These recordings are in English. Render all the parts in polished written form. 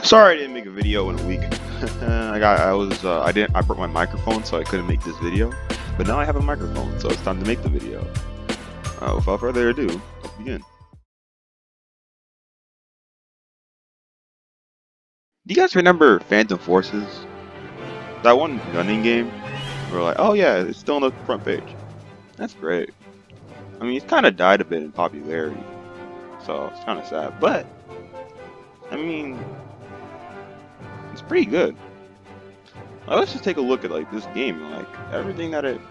Sorry I didn't make a video in a week. I broke my microphone, so I couldn't make this video. But now I have a microphone, so it's time to make the video. Without further ado, let's begin. Do you guys remember Phantom Forces? That one gunning game? We're like, oh yeah, it's still on the front page. That's great. I mean, it's kind of died a bit in popularity, so it's kind of sad. But I mean, it's pretty good. Let's just take a look at like this game, like everything that it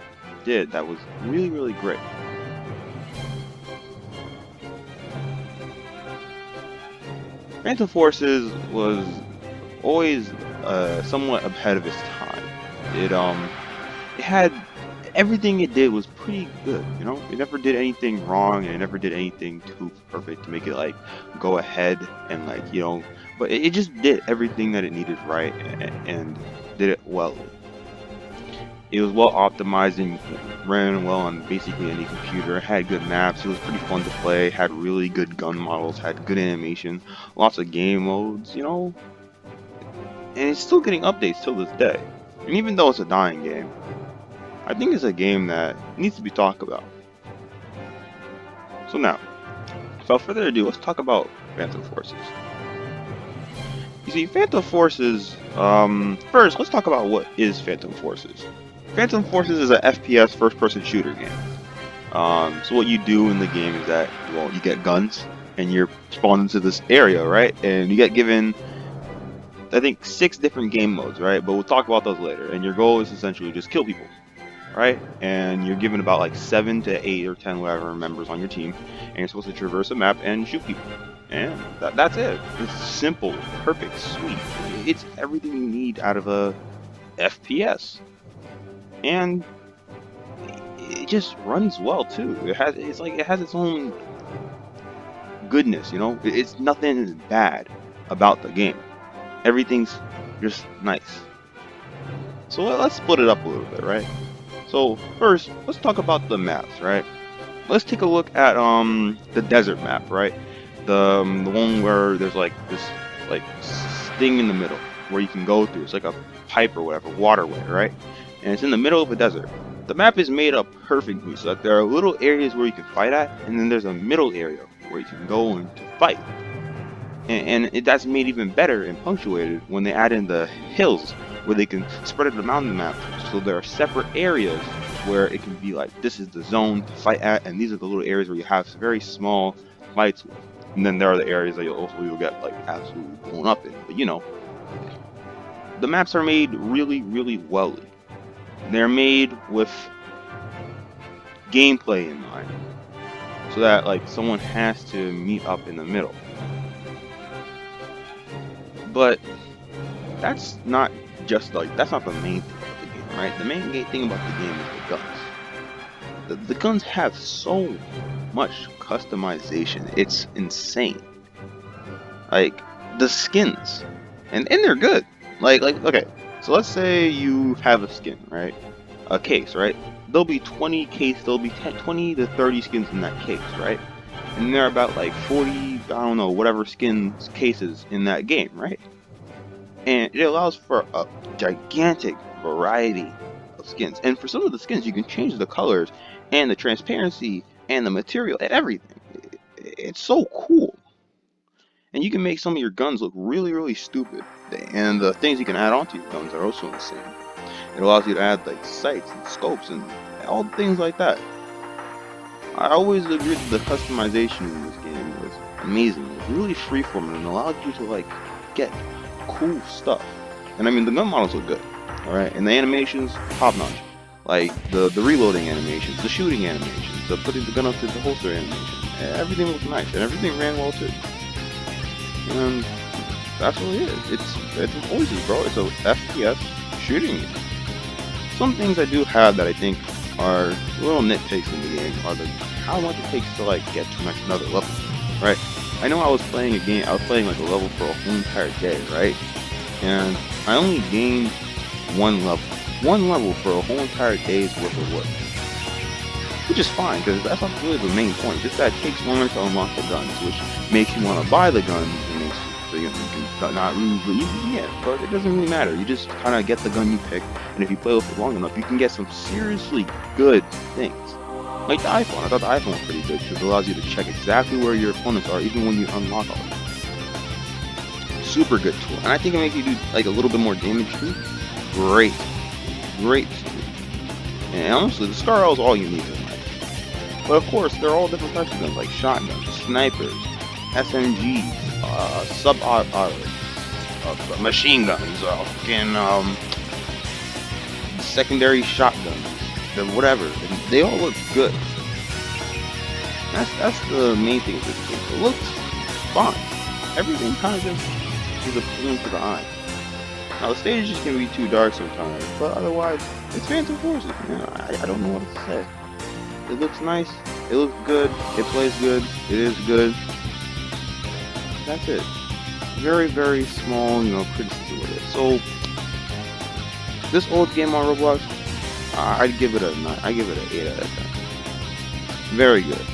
did that was really, really great. Phantom Forces was always somewhat ahead of its time. It had everything it did was pretty good. You know, it never did anything wrong, and it never did anything too perfect to make it like go ahead and like But it just did everything that it needed right and did it well. It was well optimized and ran well on basically any computer. It had good maps. It was pretty fun to play. Had really good gun models. Had good animation. Lots of game modes. And it's still getting updates till this day. And even though it's a dying game, I think it's a game that needs to be talked about. So now, without further ado, let's talk about Phantom Forces. You see, Phantom Forces. First, let's talk about what is Phantom Forces. Phantom Forces is a FPS first-person shooter game. So what you do in the game is that, well, you get guns, and you're spawned into this area, right? And you get given, I think, 6 different game modes, right? But we'll talk about those later. And your goal is essentially just kill people, right? And you're given about like 7 to 8 or 10 whatever members on your team, and you're supposed to traverse a map and shoot people. And that's it. It's simple, perfect, sweet. It's everything you need out of a FPS. And it just runs well too. It has its own goodness, It's nothing bad about the game. Everything's just nice. So let's split it up a little bit, right? So first, let's talk about the maps, right? Let's take a look at the desert map, right? The one where there's like this like thing in the middle where you can go through. It's like a pipe or whatever, waterway, right? And it's in the middle of a desert. The map is made up perfectly so that there are little areas where you can fight at, and then there's a middle area where you can go and to fight. That's made even better and punctuated when they add in the hills where they can spread it around the map. So there are separate areas where it can be like, this is the zone to fight at, and these are the little areas where you have very small fights with. And then there are the areas that you'll get like absolutely blown up in. But the maps are made really, really well. They're made with gameplay in mind, so that like someone has to meet up in the middle. But that's not that's not the main thing about the game, right? The main thing about the game is the guns. The guns have so much customization. It's insane. Like the skins, and they're good. Like okay, so let's say you have a skin, right? A case, right? There'll be 20 to 30 skins in that case, right? And there are about like 40, I don't know, whatever cases in that game, right? And it allows for a gigantic variety of skins. And for some of the skins, you can change the colors and the transparency and the material and everything. It's so cool. And you can make some of your guns look really, really stupid. And the things you can add onto your guns are also insane. It allows you to add like sights and scopes and all things like that. I always agreed that the customization in this game was amazing. It was really freeform and allowed you to like get cool stuff. And I mean the gun models look good, alright? And the animations, top notch. Like the reloading animations, the shooting animations, the putting the gun up to the holster animation. Everything looked nice and everything ran well too. And that's what it is. It's Voices, bro. It's a FPS shooting game. Some things I do have that I think are little nitpicks in the game are how much it takes to like get to another level, right? I know I was playing like a level for a whole entire day, right? And I only gained one level for a whole entire day's worth of work, which is fine because that's not really the main point. Just that it takes longer to unlock the guns, which makes you want to buy the guns and makes So you can not lose, but yeah, but it doesn't really matter. You just kind of get the gun you pick, and if you play with it long enough, you can get some seriously good things. Like the iPhone. I thought the iPhone was pretty good because it allows you to check exactly where your opponents are, even when you unlock all of them. Super good tool, and I think it makes you do like a little bit more damage too. Great, great tool. And honestly, the Scar L is all you need in life. But of course, there are all different types of guns, like shotguns, snipers, SMGs, machine guns, secondary shotguns, whatever. They all look good. That's the main thing with this game. It looks fine. Everything kind of just is appealing to the eye. Now the stages can be too dark sometimes, but otherwise, it's Phantom Forces. Man, I don't know what to say. It looks nice. It looks good. It plays good. It is good. That's it. Very, very small, criticism with it. So this old game on Roblox, I'd give it a 9. I give it an 8 out of 10. Very good.